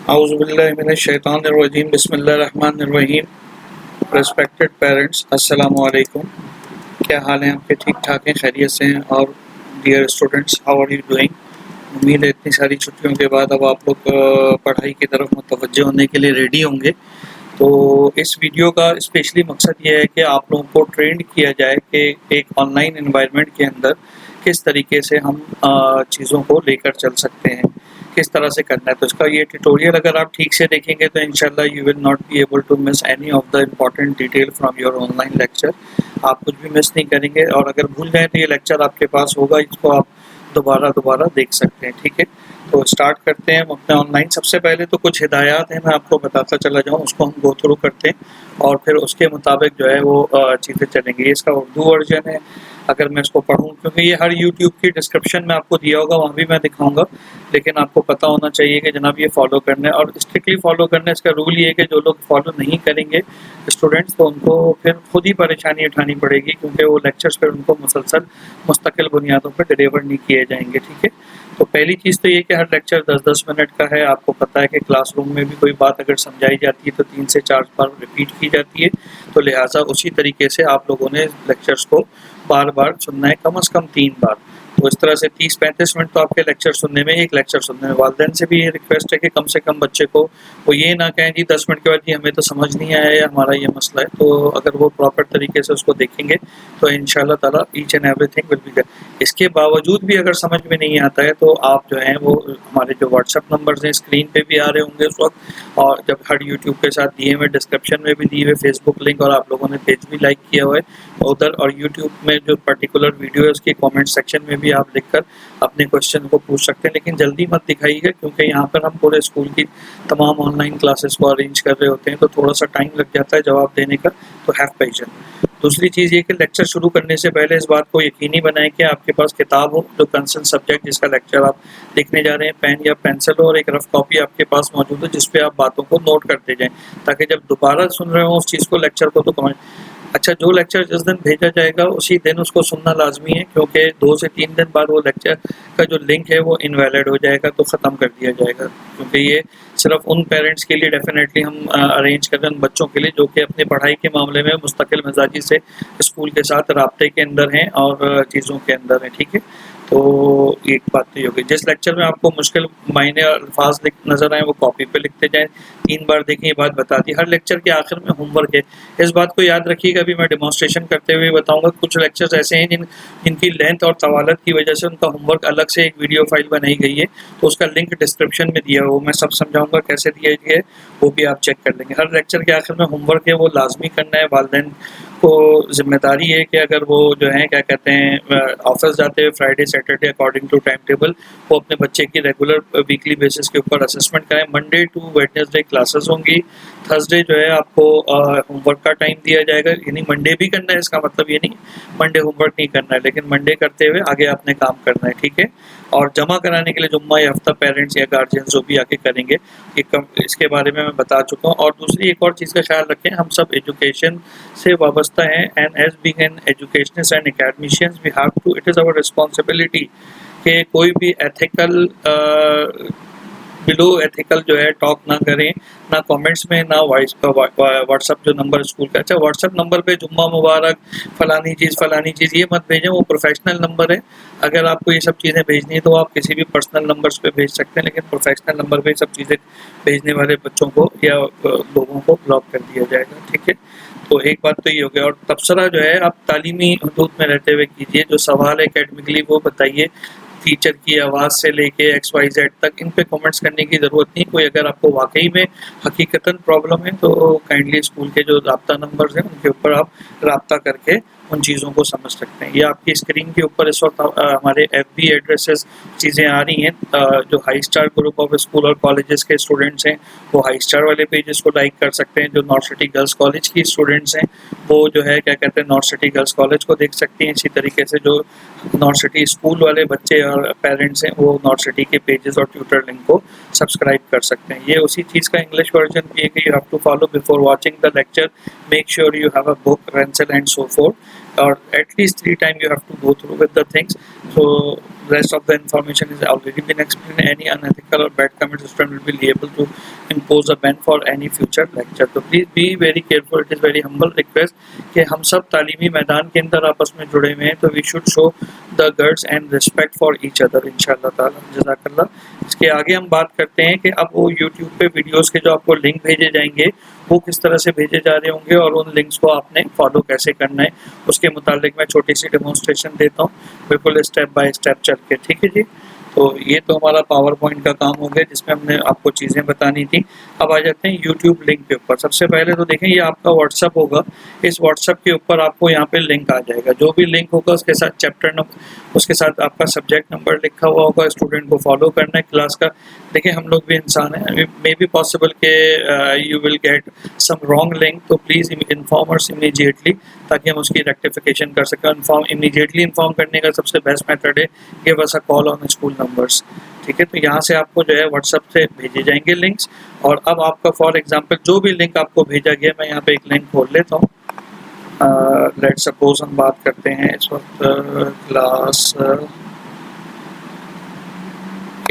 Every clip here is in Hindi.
Auzubillahiminash-shaytanir-rajim. Bismillahir-rahmanir-rahim. Respected parents, अस्सलामु अलैकुम. क्या हाल हैं आपके? ठीक ठाक हैं, खैरियत से हैं? और dear students, how are you doing? उम्मीद है इतनी सारी छुट्टियों के बाद अब आप लोग पढ़ाई की तरफ मुतवज्जो होने के लिए रेडी होंगे. तो इस वीडियो का स्पेशली मकसद ये है कि आप लोगों को ट्रेंड किया जाए कि एक ऑनलाइन एनवायरनमेंट के अंदर किस तरीके से हम चीज़ों को लेकर चल सकते हैं, किस तरह से करना है. तो इसका ये ट्यूटोरियल अगर आप ठीक से देखेंगे तो इंशाल्लाह you will not be able to miss any of the important detail from your online lecture. आप कुछ भी मिस नहीं करेंगे और अगर भूल जाएँ तो ये लेक्चर आपके पास होगा, इसको आप दोबारा देख सकते हैं. ठीक है, तो स्टार्ट करते हैं हम अपने ऑनलाइन. सबसे पहले तो कुछ हिदायत हैं, मैं आपको बताता चला जाऊँ, उसको हम गो थ्रू करते हैं और फिर उसके मुताबिक जो है वो चीज़ें चलेंगी. इसका उर्दू वर्जन है, अगर मैं इसको पढ़ूँ, क्योंकि ये हर यूट्यूब की डिस्क्रिप्शन में आपको दिया होगा, वहाँ भी मैं दिखाऊंगा, लेकिन आपको पता होना चाहिए कि जनाब ये फॉलो करना है और स्ट्रिक्टली फॉलो करना है. इसका रूल ये है कि जो लोग फॉलो नहीं करेंगे स्टूडेंट्स, तो उनको फिर खुद ही परेशानी उठानी पड़ेगी, क्योंकि वो लेक्चर्स फिर उनको मुसलसल मुस्तकिल बुनियादों पर डिलीवर नहीं किए जाएंगे. ठीक है, तो पहली चीज़ तो ये कि हर लेक्चर 10-10 मिनट का है. आपको पता है कि क्लासरूम में भी कोई बात अगर समझाई जाती है तो 3 से 4 बार रिपीट की जाती है, तो लिहाजा उसी तरीके से आप लोगों ने लेक्चर्स को बार सुनना है, कम से कम 3 बार. तो इस तरह से 30-35 मिनट तो आपके लेक्चर सुनने में, एक लेक्चर सुनने में. वालिदैन से भी ये रिक्वेस्ट है कि कम से कम बच्चे को वो ये ना कहें जी 10 मिनट के बाद जी हमें तो समझ नहीं आया या हमारा ये मसला है. तो अगर वो प्रॉपर तरीके से उसको देखेंगे तो इंशाल्लाह ताला each and everything will be there. इसके बावजूद भी अगर समझ में नहीं आता है तो आप जो हैं वो हमारे जो व्हाट्सएप नंबर्स हैं स्क्रीन पे भी आ रहे होंगे उस वक्त, और जब हर यूट्यूब के साथ दिए हुए डिस्क्रिप्शन में भी दिए हुए फेसबुक लिंक, और आप लोगों ने पेज भी लाइक किया हुआ है उधर, और यूट्यूब में जो पर्टिकुलर वीडियो है उसके कमेंट सेक्शन में भी आप लिखकर अपने क्वेश्चन को पूछ सकते हैं. लेकिन जल्दी मत दिखाइएगा, क्योंकि यहाँ पर हम पूरे स्कूल की तमाम ऑनलाइन क्लासेस को अरेंज कर रहे होते हैं, तो थोड़ा सा टाइम लग जाता है जवाब देने का, तो हैव पेशेंस. दूसरी चीज़ ये कि लेक्चर शुरू करने से पहले इस बात को यकीनी बनाएं कि आपके पास किताब हो, जो कंसर्न सब्जेक्ट जिसका लेक्चर आप लिखने जा रहे हैं, पेन या पेंसिल हो, और एक रफ कॉपी आपके पास मौजूद हो जिस पे आप बातों को नोट करते जाएं, ताकि जब दोबारा सुन रहे हो उस चीज़ को, लेक्चर को, तो कमेंट. अच्छा, जो लेक्चर जिस दिन भेजा जाएगा उसी दिन उसको सुनना लाजमी है, क्योंकि 2 से 3 दिन बाद वो लेक्चर का जो लिंक है वो इनवैलिड हो जाएगा, तो ख़त्म कर दिया जाएगा. क्योंकि ये सिर्फ उन पेरेंट्स के लिए डेफिनेटली हम अरेंज कर रहे हैं, उन बच्चों के लिए जो कि अपनी पढ़ाई के मामले में मुस्तकिल मिजाजी से स्कूल के साथ राब्ते के अंदर हैं और चीज़ों के अंदर हैं. ठीक है, तो एक बात तो ये होगी. जिस लेक्चर में आपको मुश्किल मायने और अल्फाज नज़र आए वो कॉपी पे लिखते जाएं, 3 बार देखें. ये बात बता दी. हर लेक्चर के आखिर में होमवर्क है, इस बात को याद रखिएगा. अभी मैं डेमोन्स्ट्रेशन करते हुए बताऊंगा. कुछ लेक्चर्स ऐसे हैं जिनकी लेंथ और तवालत की वजह से उनका होमवर्क अलग से एक वीडियो फाइल बनाई गई है, तो उसका लिंक डिस्क्रिप्शन में दिया है, वो मैं सब समझाऊंगा कैसे दिया गया है, वो भी आप चेक कर लेंगे. हर लेक्चर के आखिर में होमवर्क है, वो लाजमी करना है. वालिदैन को जिम्मेदारी है कि अगर वो जो है क्या कहते हैं ऑफिस जाते हुए Friday Saturday according to time table वो अपने बच्चे की रेगुलर वीकली बेसिस के ऊपर असेसमेंट करें. मंडे टू वेडनेसडे क्लासेस होंगी. थर्सडे जो है आपको होमवर्क का टाइम दिया जाएगा, यानी मंडे भी करना है, इसका मतलब ये नहीं मंडे होमवर्क नहीं करना है, लेकिन मंडे करते हुए आगे आपने काम करना है. ठीक है, और जमा कराने के लिए जुम्मा या हफ्ता पेरेंट्स या गार्जियन जो भी आके करेंगे, इसके बारे में मैं बता चुका हूँ. और दूसरी एक और चीज़ का ख्याल रखें, हम सब एजुकेशन से वाबस्ता हैं, and as being an educationist and academicians we have to, it is our responsibility कि कोई भी एथिकल बिलो एथिकल जो है टॉक ना करें, ना कमेंट्स में, ना व्हाट्सअप जो नंबर स्कूल का. अच्छा, व्हाट्सअप नंबर पे जुम्मा मुबारक फलानी चीज़ ये मत भेजें, वो प्रोफेशनल नंबर है. अगर आपको ये सब चीज़ें भेजनी है तो आप किसी भी पर्सनल नंबर्स पे भेज सकते हैं, लेकिन प्रोफेशनल नंबर पे सब चीज़ें भेजने वाले बच्चों को या लोगों को ब्लॉक कर दिया जाएगा. ठीक है, तो एक बात तो ये हो गया. और तबसरा जो है आप तालीमी हदूद में रहते हुए कीजिए. जो सवाल है एकेडमिकली वो बताइए, टीचर की आवाज़ से लेके XYZ तक इन पे कमेंट्स करने की ज़रूरत नहीं. कोई अगर आपको वाकई में हकीकतन प्रॉब्लम है तो काइंडली स्कूल के जो राब्ता नंबर्स हैं उनके ऊपर आप राब्ता करके उन चीज़ों को समझ सकते हैं. ये आपकी स्क्रीन के ऊपर इस वक्त हमारे FB एड्रेसेस चीज़ें आ रही हैं. जो high star group of school और कॉलेजेस के स्टूडेंट्स हैं वो हाई स्टार वाले पेजेस को लाइक कर सकते हैं. जो नॉर्थ सिटी गर्ल्स कॉलेज की स्टूडेंट्स हैं वो जो है क्या कहते हैं नॉर्थ सिटी गर्ल्स कॉलेज को देख सकती हैं. इसी तरीके से जो नॉर्थ सिटी स्कूल वाले बच्चे और पेरेंट्स हैं वो नॉर्थ सिटी के पेजेस और ट्विटर लिंक को सब्सक्राइब कर सकते हैं. ये उसी चीज़ का इंग्लिश वर्जन भी है कि you have to follow before watching the lecture, make sure you have a book, pencil and so forth. or at least 3 times you have to go through with the things. So rest of the information is already been explained. Any unethical or bad comment, student will be liable to impose a ban for any future lecture. तो please be very careful. It is very humble request कि हम सब तालीमी मैदान के अंदर आपस में जुड़े हुए हैं, तो we should show the guts and respect for each other इंशाल्लाह ताला। जज़ाकल्लाह। इसके आगे हम बात करते हैं कि अब वो YouTube पे वीडियोस के जो आपको लिंक भेजे जाएंगे वो किस तरह से भेजे जा रहे होंगे और उन लिंक्स को आपने फॉलो कैसे करना है, उसके मुतालिक मैं छोटी सी डेमोन्स्ट्रेशन देता हूँ, बिल्कुल स्टेप बाय स्टेप चल के। ठीक है जी। तो ये तो हमारा पावर पॉइंट का काम हो गया जिसमें हमने आपको चीज़ें बतानी थी। अब आ जाते हैं यूट्यूब लिंक के ऊपर। सबसे पहले तो देखें ये आपका व्हाट्सअप होगा, इस व्हाट्सअप के ऊपर आपको यहाँ पे लिंक आ जाएगा। जो भी लिंक होगा उसके साथ चैप्टर नंबर, उसके साथ आपका सब्जेक्ट नंबर लिखा हुआ होगा। स्टूडेंट को फॉलो करना है क्लास का। देखिए हम लोग भी इंसान हैं, मे बी पॉसिबल के you will get some wrong link, तो प्लीज़ इन्फॉर्म अस इमीडिएटली ताकि हम उसकी रेक्टिफिकेशन कर सकें। इमीडिएटली इन्फॉर्म करने का सबसे बेस्ट मेथड है give us a call on school numbers. ठीक है, तो यहाँ से आपको जो है व्हाट्सएप से भेजे जाएंगे लिंक्स। और अब आपका फॉर एग्जांपल जो भी लिंक आपको भेजा गया, मैं यहाँ पे एक लिंक खोल लेता हूँ। लेट सपोज हम बात करते हैं इस वक्त क्लास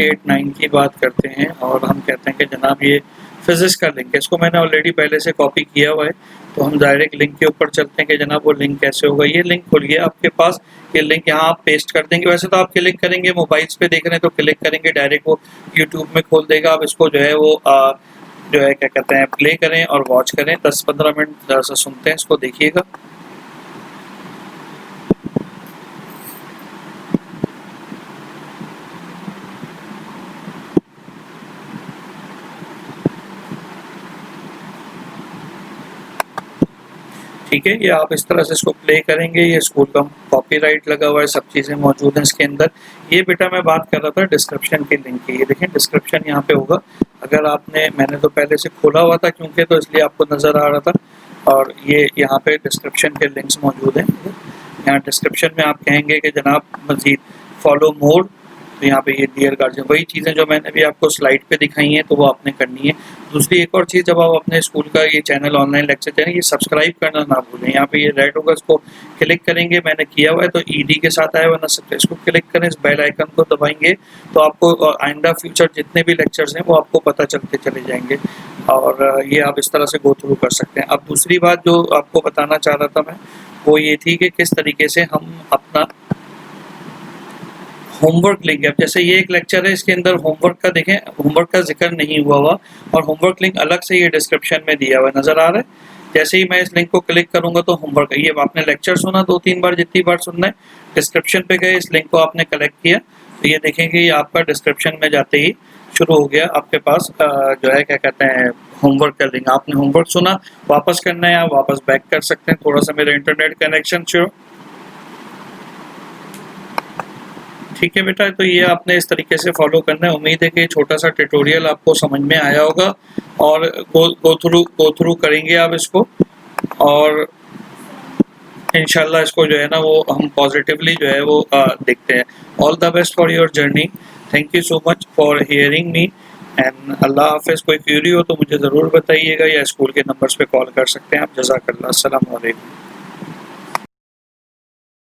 8-9 की बात करते हैं और हम कहते हैं कि जनाब ये फिजिक्स का लिंक है। इसको मैंने ऑलरेडी पहले से कॉपी किया हुआ है, तो हम डायरेक्ट लिंक के ऊपर चलते हैं कि जनाब वो लिंक कैसे होगा। ये लिंक खुल गया आपके पास, ये लिंक यहाँ आप पेस्ट कर देंगे। वैसे तो आप क्लिक करेंगे, मोबाइल्स पे देख रहे हैं तो क्लिक करेंगे डायरेक्ट वो यूट्यूब में खोल देगा। आप इसको जो है वो जो है क्या कहते हैं प्ले करें और वॉच करें, 10-15 मिनट से सुनते हैं, इसको देखिएगा। ठीक है, ये आप इस तरह से इसको प्ले करेंगे। ये स्कूल का कॉपीराइट लगा हुआ है, सब चीज़ें मौजूद हैं इसके अंदर। ये बेटा मैं बात कर रहा था डिस्क्रिप्शन के लिंक की। ये देखें डिस्क्रिप्शन यहाँ पे होगा। अगर आपने, मैंने तो पहले से खोला हुआ था क्योंकि, तो इसलिए आपको नज़र आ रहा था। और ये यहाँ पे डिस्क्रिप्शन के लिंक्स मौजूद हैं। यहाँ डिस्क्रिप्शन में आप कहेंगे कि जनाब मज़ीद फॉलो मोर, तो यहाँ पे ये डियर गार्जियन, वही चीज़ें जो मैंने भी आपको स्लाइड पे दिखाई हैं तो वो आपने करनी है। दूसरी एक और चीज़, जब आप अपने स्कूल का ये चैनल ऑनलाइन लेक्चर चैनल ये सब्सक्राइब करना ना भूलें। यहाँ पे ये रेड होगा, इसको क्लिक करेंगे, मैंने किया हुआ है तो ईडी के साथ आया हुआ ना सकते, इसको क्लिक करें, इस बेल आइकन को दबाएंगे तो आपको आइंदा फ्यूचर जितने भी लेक्चर्स हैं वो आपको पता चलते चले जाएंगे। और ये आप इस तरह से गो थ्रू कर सकते हैं। अब दूसरी बात जो आपको बताना चाह रहा था मैं, वो ये थी कि किस तरीके से हम अपना होमवर्क लिंक है। जैसे ये एक लेक्चर है, इसके अंदर होमवर्क का देखें, होमवर्क का जिक्र नहीं हुआ हुआ और होमवर्क लिंक अलग से ये डिस्क्रिप्शन में दिया हुआ है, नज़र आ रहा है। जैसे ही मैं इस लिंक को क्लिक करूंगा तो होमवर्क, ये आपने लेक्चर सुना 2-3 बार, जितनी बार सुनना है, डिस्क्रिप्शन पे गए, इस लिंक को आपने कलेक्ट किया तो ये देखेंगे ये आपका डिस्क्रिप्शन में जाते ही शुरू हो गया आपके पास जो है क्या कहते हैं होमवर्क का लिंक। आपने होमवर्क सुना, वापस करना है, आप वापस बैक कर सकते हैं। थोड़ा सा मेरा इंटरनेट कनेक्शन शुरू, ठीक है बेटा। तो ये आपने इस तरीके से फॉलो करना है। उम्मीद है कि छोटा सा ट्यूटोरियल आपको समझ में आया होगा और गो थ्रू करेंगे आप इसको, और इंशाल्लाह इसको जो है ना वो हम पॉजिटिवली जो है वो देखते हैं। All the best for your journey. Thank you so much for hearing me and Allah हाफिज़। कोई क्यूरी हो तो मुझे ज़रूर बताइएगा या स्कूल के नंबर्स पे कॉल कर सकते हैं आप। जज़ाकल्लाह। अस्सलाम वालेकुम।